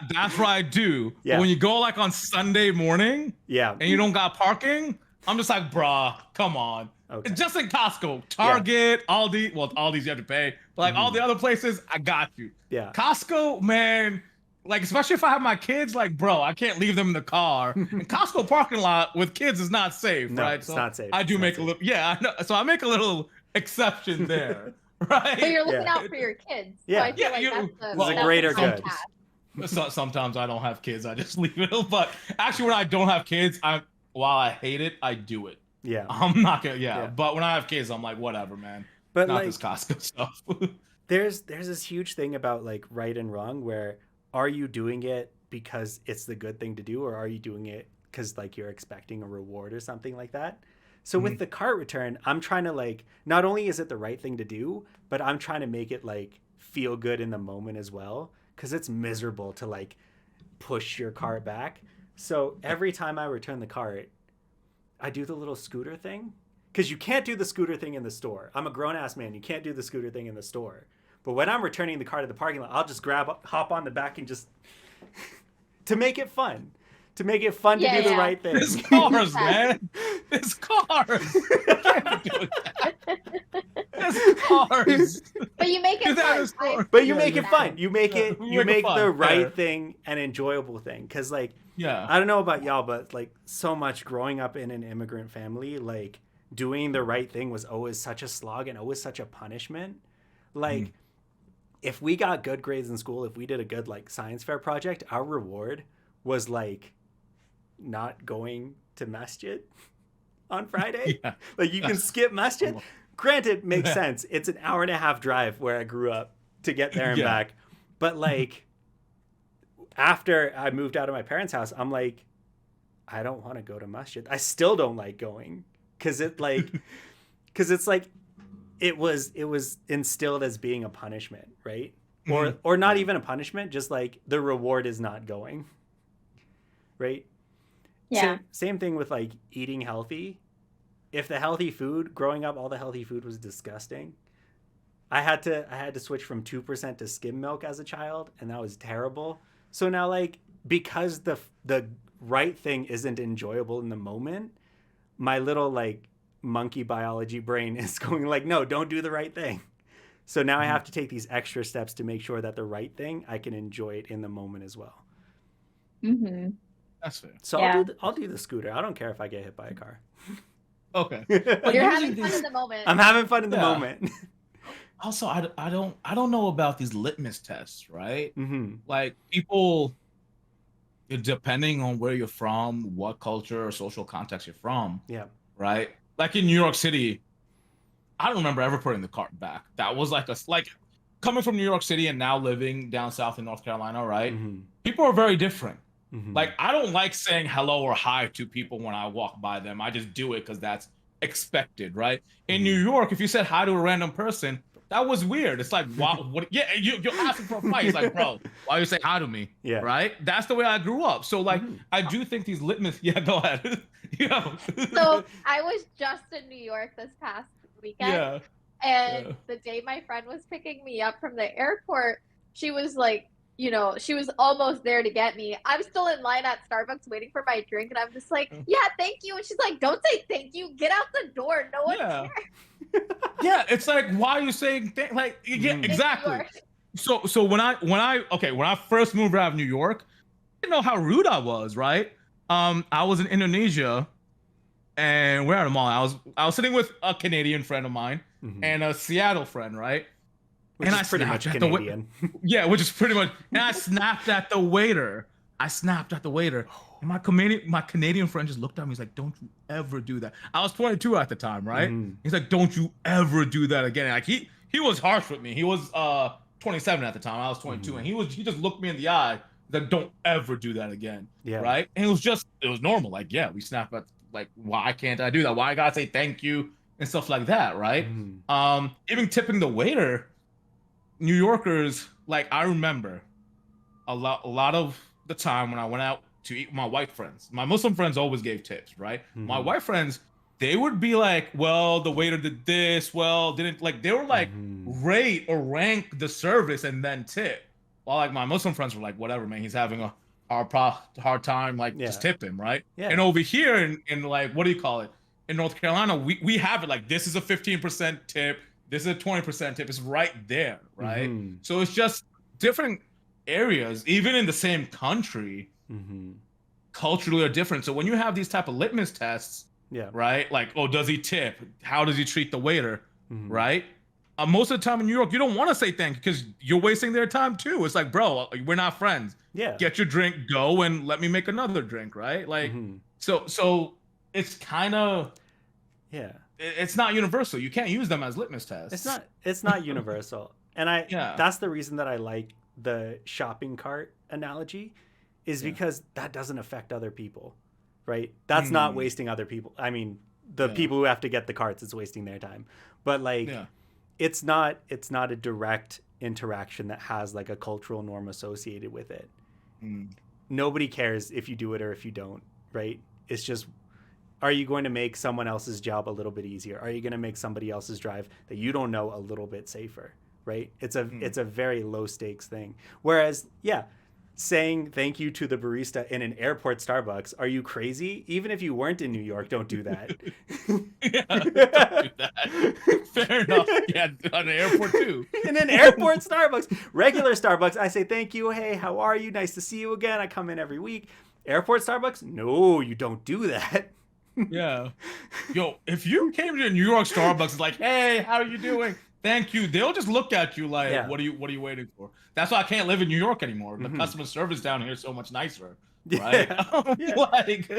that's what I do. Yeah. But when you go like on Sunday morning Yeah. and you don't got parking, I'm just like, bruh, come on. Okay. It's just in Costco, Target, Aldi. Well, Aldi's you have to pay, but like all the other places, I got you. Yeah. Costco, man, like especially if I have my kids, like bro, I can't leave them in the car. And Costco parking lot with kids is not safe, No, right? it's not safe. I do It's make not a little, yeah, I know. So I make a little exception there, right? But you're looking Yeah. out for your kids. Yeah. So I feel Yeah, like you- that's the, well, It's a that's greater the fun good. path. Sometimes I don't have kids, I just leave it. But actually, when I don't have kids, while I hate it, I do it. Yeah. I'm not gonna, Yeah. But when I have kids, I'm like, whatever, man. But Not like this Costco stuff. there's this huge thing about like right and wrong where are you doing it because it's the good thing to do or are you doing it because like you're expecting a reward or something like that. So with the cart return, I'm trying to like not only is it the right thing to do, but I'm trying to make it like feel good in the moment as well because it's miserable to like push your cart back. So every time I return the cart, I do the little scooter thing because you can't do the scooter thing in the store. I'm a grown ass man. You can't do the scooter thing in the store. But when I'm returning the car to the parking lot, I'll just hop on the back and just to make it fun. To make it fun to Yeah, do the yeah. right thing. It's cars, man. It's cars. You can't be doing that. It's cars. But you make Do it that in fun. store. But you Yeah, make it yeah. fun. You make Yeah, it we you make it make fun. the right Yeah. thing an enjoyable thing. Cause like Yeah. I don't know about y'all, but like so much growing up in an immigrant family, like doing the right thing was always such a slog and always such a punishment. Like if we got good grades in school, if we did a good like science fair project, our reward was like not going to masjid on Friday. Yeah. Like you can skip masjid. Granted, makes Yeah. sense. It's an hour and a half drive where I grew up to get there and Yeah. back. But like after I moved out of my parents' house, I'm like, I don't want to go to masjid. I still don't like going because it's like it was instilled as being a punishment, right? Or not even a punishment, just like the reward is not going, right? Yeah. Same thing with like eating healthy. If the healthy food growing up, all the healthy food was disgusting, I had to switch from 2% to skim milk as a child, and that was terrible. So now, like, because the right thing isn't enjoyable in the moment, my little like monkey biology brain is going like, no, don't do the right thing. So now I have to take these extra steps to make sure that the right thing, I can enjoy it in the moment as well. Mm-hmm. That's fair. So Yeah. I'll do the scooter. I don't care if I get hit by a car. Okay. You're having fun in the moment. I'm having fun in the Yeah. moment. Also, I don't know about these litmus tests, right? Mm-hmm. Like people, depending on where you're from, what culture or social context you're from, Yeah. right? Like in New York City, I don't remember ever putting the cart back. That was like coming from New York City and now living down south in North Carolina, right? Mm-hmm. People are very different. Mm-hmm. Like I don't like saying hello or hi to people when I walk by them. I just do it because that's expected, right? In New York, if you said hi to a random person, that was weird. It's like, what? Yeah, you're asking for a fight. It's like, bro, why you say hi to me? Yeah. Right? That's the way I grew up. So like, Mhm. I do think these litmus. Yeah, go ahead. Yeah. So I was just in New York this past weekend, Yeah. and Yeah. the day my friend was picking me up from the airport, she was like, she was almost there to get me. I'm still in line at Starbucks waiting for my drink, and I'm just like, yeah, thank you. And she's like, don't say thank you. Get out the door. No one Yeah. cares. Yeah. It's like, why are you saying like? Yeah, Mm. exactly. In New York. So when I first moved out of New York, I didn't know how rude I was, right? I was in Indonesia, and we're at a mall. I was sitting with a Canadian friend of mine Mhm. and a Seattle friend, right? Which and is pretty much snapped at the Canadian. Yeah, which is pretty much. And I snapped at the waiter. And my Canadian friend just looked at me. He's like, "Don't you ever do that." I was 22 at the time, right? Mhm. He's like, "Don't you ever do that again." And like he was harsh with me. He was 27 at the time. I was 22, and he just looked me in the eye. He's like, "Don't ever do that again." Yeah. Right? And it was normal. Like, yeah, we snap at like, why can't I do that? Why I gotta say thank you and stuff like that, right? Mhm. Even tipping the waiter. New Yorkers, like I remember a lot of the time when I went out to eat with my white friends. My Muslim friends always gave tips, right? My Mhm. white friends, they would be like, well, the waiter did this, well, didn't like they were like Mhm. rate or rank the service and then tip. While like my Muslim friends were like, whatever, man, he's having a hard time, like Yeah. just tip him, right? Yeah. And over here in like, what do you call it? In North Carolina, we have it like this is a 15% tip. This is a 20% tip. It's right there, right? Mhm. So it's just different areas, even in the same country, Mhm. culturally are different. So when you have these type of litmus tests, Yeah. right? Like, oh, does he tip? How does he treat the waiter? Mhm. Right? Most of the time in New York, you don't want to say thank you because you're wasting their time too. It's like, bro, we're not friends. Yeah. Get your drink, go, and let me make another drink, right? Like, Mhm. so it's kind of Yeah. it's not universal. You can't use them as litmus tests. It's not universal. And Yeah. that's the reason that I like the shopping cart analogy is Yeah. because that doesn't affect other people. Right? That's not wasting other people. I mean, the Yeah. people who have to get the carts, it's wasting their time. But like Yeah. it's not a direct interaction that has like a cultural norm associated with it. Mm. Nobody cares if you do it or if you don't, right? It's just, are you going to make someone else's job a little bit easier? Are you going to make somebody else's drive that you don't know a little bit safer, right? It's a very low stakes thing. Whereas, yeah, saying thank you to the barista in an airport Starbucks, are you crazy? Even if you weren't in New York, don't do that. Yeah, don't do that. Fair enough. Yeah, on the airport too. In an airport Starbucks, regular Starbucks, I say thank you. Hey, how are you? Nice to see you again. I come in every week. Airport Starbucks, no, you don't do that. Yeah. Yo, if you came to a New York Starbucks, it's like, hey, how are you doing? Thank you. They'll just look at you like, Yeah. what are you waiting for? That's why I can't live in New York anymore. The Mhm. customer service down here is so much nicer. Right? Yeah. Like,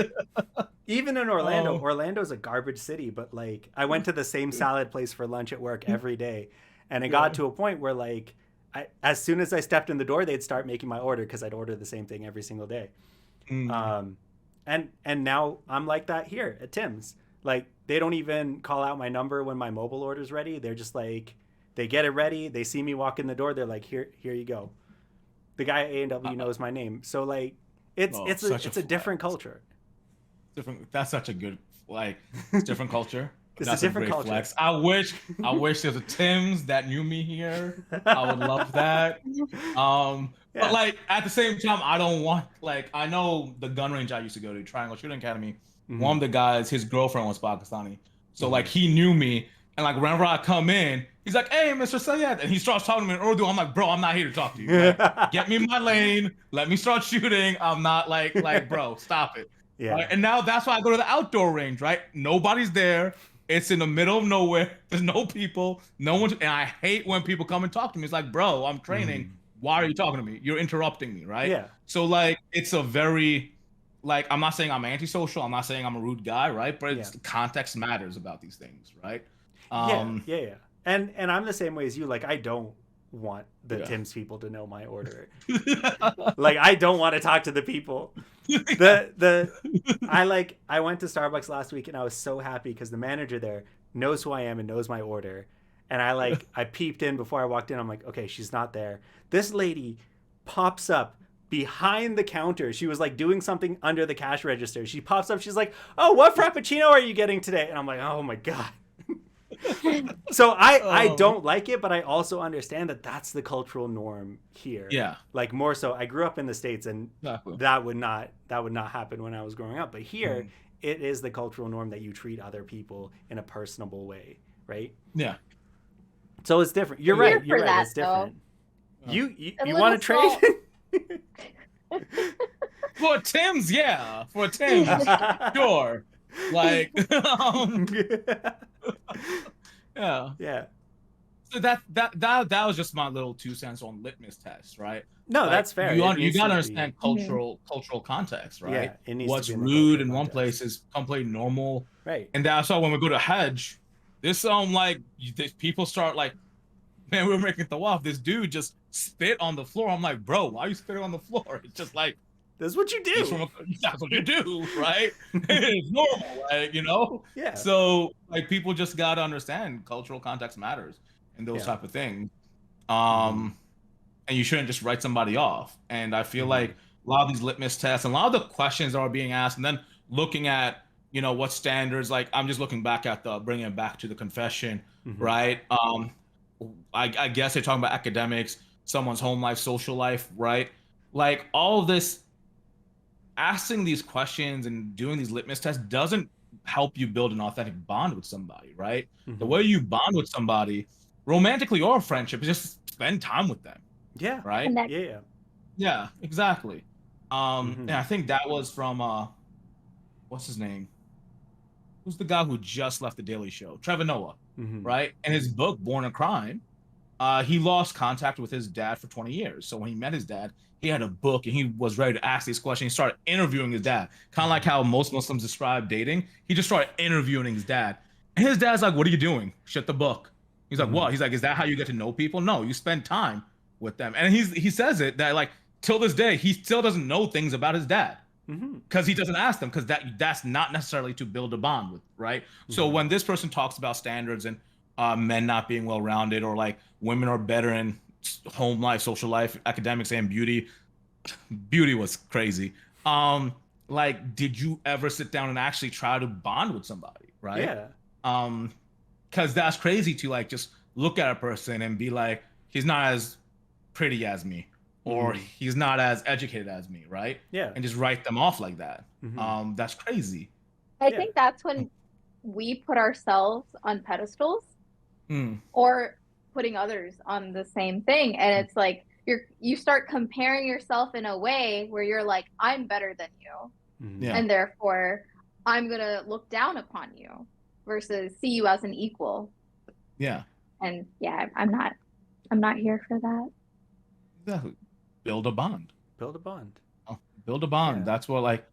Even in Orlando, Oh. Orlando's a garbage city, but like I went to the same salad place for lunch at work every day. And it Yeah. got to a point where like as soon as I stepped in the door, they'd start making my order because I'd order the same thing every single day. mm, And now I'm like that here at Tim's. Like they don't even call out my number when my mobile order's ready. They're just like, they get it ready. They see me walk in the door. They're like, here you go. The guy at A&W knows my name. So like, it's such a different culture. different. That's such a good, like, it's different culture. It's That's a a different great culture. flex. I wish there was a Tim's that knew me here. I would love that. But Yeah. like at the same time, I don't want like I know the gun range I used to go to, Triangle Shooting Academy. One of the guys, his girlfriend was Pakistani, so like he knew me, and like whenever I come in, he's like, "Hey, Mr. Sayed," and he starts talking to me in Urdu. I'm like, "Bro, I'm not here to talk to you. Like, get me in my lane. Let me start shooting. I'm not like, bro, stop it." Yeah. Right? And now that's why I go to the outdoor range. Right? Nobody's there. It's in the middle of nowhere. There's no people. No one. And I hate when people come and talk to me. It's like, bro, I'm training. Why are you talking to me? You're interrupting me, right? Yeah. So like, it's a very like I'm not saying I'm antisocial. I'm not saying I'm a rude guy, right? But it's context matters about these things, right? Yeah. And I'm the same way as you. Like, I don't want the Tim's people to know my order. Like, I don't want to talk to the people. I went to Starbucks last week and I was so happy because the manager there knows who I am and knows my order. And I peeped in before I walked in. I'm like, okay, she's not there. This lady pops up behind the counter. She was like doing something under the cash register. She pops up. She's like, "Oh, what frappuccino are you getting today?" And I'm like, "Oh my God." So I don't like it, but I also understand that that's the cultural norm here. Yeah. Like more so, I grew up in the States and Exactly. that would not happen when I was growing up. But here, it is the cultural norm that you treat other people in a personable way, right? Yeah. So it's different. You're Here right. You're for right. that, It's different. though. You A want to little trade? For Tim's, yeah. For Tim's, sure. Like, yeah. Yeah. So that was just my little 2 cents on litmus test, right? No, Like, that's fair. You It needs gotta to understand cultural context, right? Yeah, it needs to What's be in the rude in cultural one context. place is completely normal, Right. and that's why when we go to Hajj, this people start like, man, we were making tawaf. This dude just spit on the floor. I'm like, bro, why are you spitting on the floor? It's just like That's what you he's do. that's what you do, right? It's normal, like, you know. Yeah. So like people just gotta understand cultural context matters and those type of things. And you shouldn't just write somebody off. And I feel like a lot of these litmus tests and a lot of the questions that are being asked, and then looking at, you know, what standards, like I'm just looking back at bringing it back to the confession, right? I guess they're talking about academics, someone's home life, social life, right? Like all of this, asking these questions and doing these litmus tests doesn't help you build an authentic bond with somebody, right? The way you bond with somebody, romantically or a friendship, is just spend time with them. Yeah. Right? Connect. Yeah. Yeah, exactly. And I think that was from what's his name? Who's the guy who just left the Daily Show? Trevor Noah, right? In his book, Born a Crime, he lost contact with his dad for 20 years. So when he met his dad, he had a book and he was ready to ask these questions. He started interviewing his dad, kind of like how most Muslims describe dating. He just started interviewing his dad. And his dad's like, "What are you doing? Shut the book." He's like, "What?" He's like, "Is that how you get to know people? No, you spend time with them." And he says it that like till this day, he still doesn't know things about his dad because he doesn't ask them, because that's not necessarily to build a bond with, right? So when this person talks about standards and men not being well-rounded, or like women are better in home life, social life, academics, and beauty was crazy. Like, did you ever sit down and actually try to bond with somebody, right? Yeah. Because that's crazy to like just look at a person and be like, he's not as pretty as me, or he's not as educated as me, right? Yeah. And just write them off like that. That's crazy. I think that's when we put ourselves on pedestals Mm. or putting others on the same thing. And it's like you start comparing yourself in a way where you're like, I'm better than you. Yeah. And therefore I'm gonna look down upon you versus see you as an equal. Yeah. And yeah, I'm not here for that. Exactly. Build a bond. Build a bond. Build a bond. Yeah. That's what, like,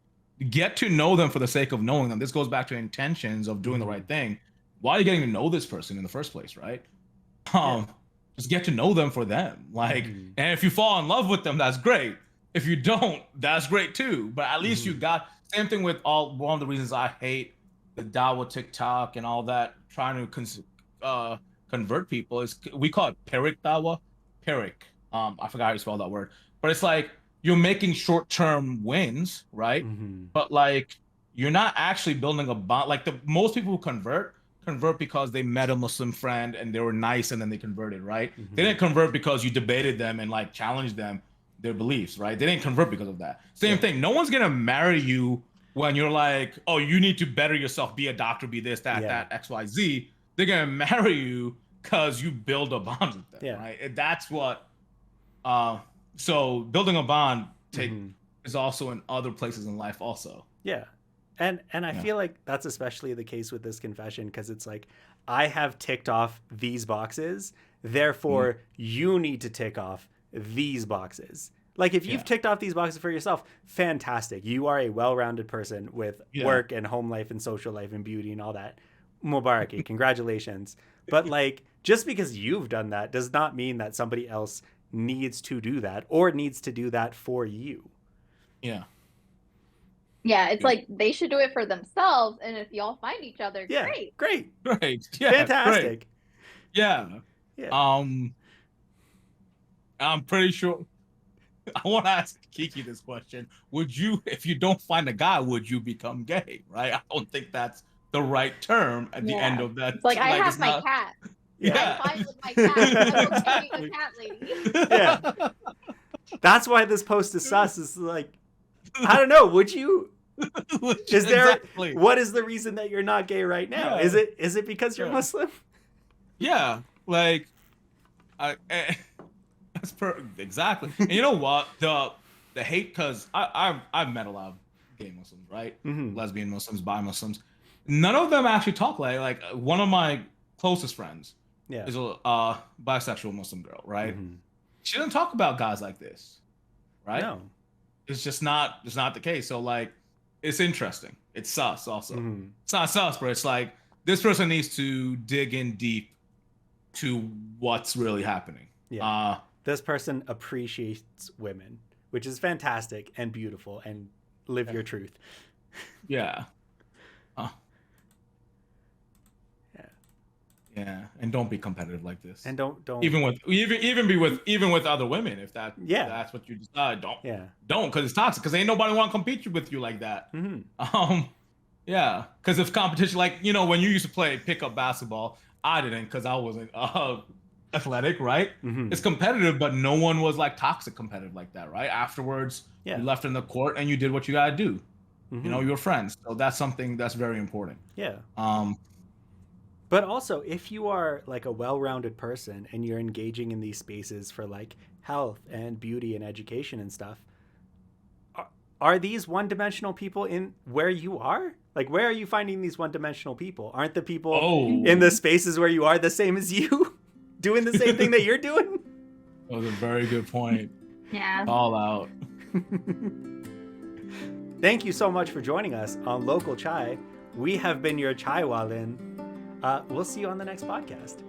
get to know them for the sake of knowing them. This goes back to intentions of doing the right thing. Why are you getting to know this person in the first place, right? Just get to know them for them. Like, and if you fall in love with them, that's great. If you don't, that's great too. But at least you got, same thing with one of the reasons I hate the Dawa TikTok and all that, trying to convert people, is we call it Perik Dawa. Perik. I forgot how you spell that word. But it's like you're making short-term wins, right? But like you're not actually building a bond. Like most people who convert, convert because they met a Muslim friend and they were nice and then they converted, right? Mhm. They didn't convert because you debated them and like challenged them their beliefs, right? They didn't convert because of that. Same thing. No one's gonna marry you when you're like, oh, you need to better yourself, be a doctor, be this, that, XYZ. They're gonna marry you because you build a bond with them, right? And that's what. So building a bond is also in other places in life, also. Yeah. And I feel like that's especially the case with this confession, because it's like, I have ticked off these boxes, therefore you need to tick off these boxes. Like if you've ticked off these boxes for yourself, fantastic. You are a well-rounded person with work and home life and social life and beauty and all that. Mubaraki, congratulations. But like, just because you've done that does not mean that somebody else needs to do that or needs to do that for you. Yeah. Yeah, it's like they should do it for themselves, and if y'all find each other, great. Yeah, fantastic. Great. Yeah. I'm pretty sure. I want to ask Kiki this question: would you, if you don't find a guy, would you become gay? Right? I don't think that's the right term at the end of that. It's like, I have my cat. Yeah. I'm fine with my cat. I'm okay being a cat lady. Yeah. That's why this post is sus. Is like, I don't know. Would you? Is there? What is the reason that you're not gay right now? Is it because you're Muslim? Yeah, like, that's perfect. Exactly. And you know what? The hate, because I've met a lot of gay Muslims, right? Lesbian Muslims, bi Muslims. None of them actually talk like one of my closest friends is a bisexual Muslim girl, right? She doesn't talk about guys like this, right? No. It's just not the case. So like, it's interesting. It's sus also. It's not sus, but it's like, this person needs to dig in deep to what's really happening. Yeah. This person appreciates women, which is fantastic and beautiful, and live your truth. Yeah. Yeah, and don't be competitive like this. And don't even with other women, if that's what you decide. Don't, because it's toxic. Because ain't nobody want to compete with you like that. Yeah, because if competition, like, you know, when you used to play pickup basketball, I didn't, because I wasn't athletic, right? It's competitive, but no one was like toxic competitive like that, right? Afterwards, you left in the court and you did what you gotta do. You know, you're friends. So that's something that's very important. Yeah. But also, if you are like a well-rounded person and you're engaging in these spaces for like health and beauty and education and stuff, are these one-dimensional people in where you are? Like, where are you finding these one-dimensional people? Aren't the people in the spaces where you are the same as you, doing the same thing that you're doing? That was a very good point. Yeah. All out. Thank you so much for joining us on Local Chai. We have been your Chai-Wallin. We'll see you on the next podcast.